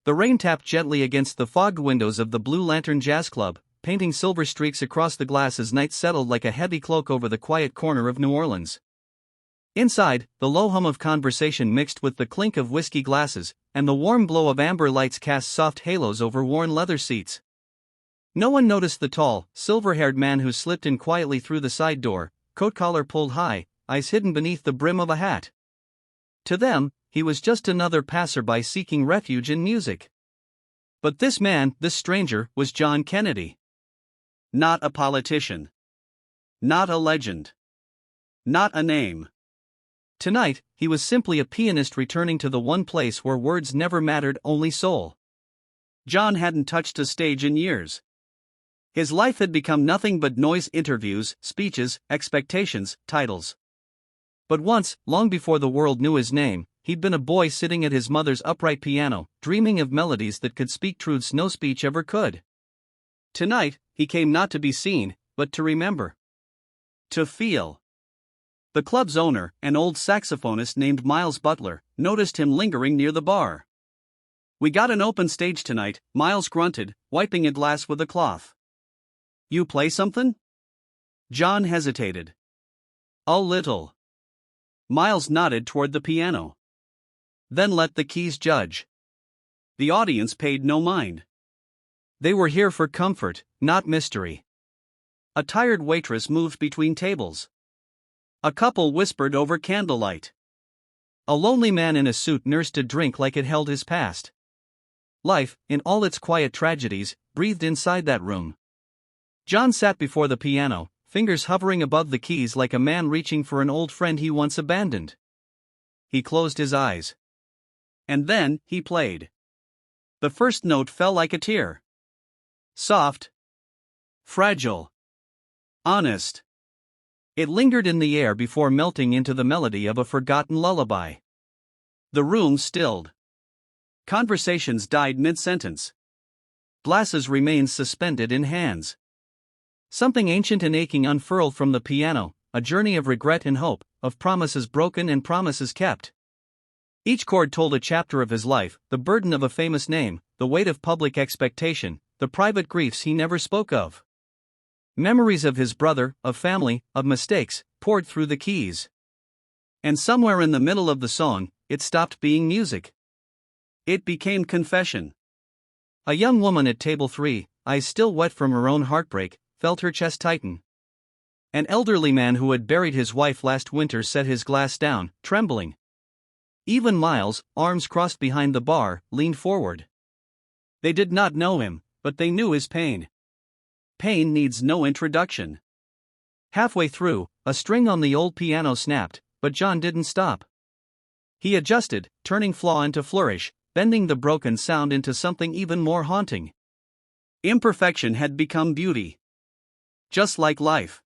The rain tapped gently against the fogged windows of the Blue Lantern Jazz Club, painting silver streaks across the glass as night settled like a heavy cloak over the quiet corner of New Orleans. Inside, the low hum of conversation mixed with the clink of whiskey glasses, and the warm glow of amber lights cast soft halos over worn leather seats. No one noticed the tall, silver-haired man who slipped in quietly through the side door, coat collar pulled high, eyes hidden beneath the brim of a hat. To them, he was just another passerby seeking refuge in music. But this man, this stranger, was John Kennedy. Not a politician. Not a legend. Not a name. Tonight, he was simply a pianist returning to the one place where words never mattered, only soul. John hadn't touched a stage in years. His life had become nothing but noise, interviews, speeches, expectations, titles. But once, long before the world knew his name, he'd been a boy sitting at his mother's upright piano, dreaming of melodies that could speak truths no speech ever could. Tonight, he came not to be seen, but to remember. To feel. The club's owner, an old saxophonist named Miles Butler, noticed him lingering near the bar. "We got an open stage tonight," Miles grunted, wiping a glass with a cloth. "You play something?" John hesitated. "A little." Miles nodded toward the piano. "Then let the keys judge." The audience paid no mind. They were here for comfort, not mystery. A tired waitress moved between tables. A couple whispered over candlelight. A lonely man in a suit nursed a drink like it held his past. Life, in all its quiet tragedies, breathed inside that room. John sat before the piano, fingers hovering above the keys like a man reaching for an old friend he once abandoned. He closed his eyes. And then, he played. The first note fell like a tear. Soft. Fragile. Honest. It lingered in the air before melting into the melody of a forgotten lullaby. The room stilled. Conversations died mid-sentence. Glasses remained suspended in hands. Something ancient and aching unfurled from the piano, a journey of regret and hope, of promises broken and promises kept. Each chord told a chapter of his life, the burden of a famous name, the weight of public expectation, the private griefs he never spoke of. Memories of his brother, of family, of mistakes, poured through the keys. And somewhere in the middle of the song, it stopped being music. It became confession. A young woman at table 3, eyes still wet from her own heartbreak, felt her chest tighten. An elderly man who had buried his wife last winter set his glass down, trembling. Even Miles, arms crossed behind the bar, leaned forward. They did not know him, but they knew his pain. Pain needs no introduction. Halfway through, a string on the old piano snapped, but John didn't stop. He adjusted, turning flaw into flourish, bending the broken sound into something even more haunting. Imperfection had become beauty. Just like life.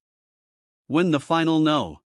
When the final no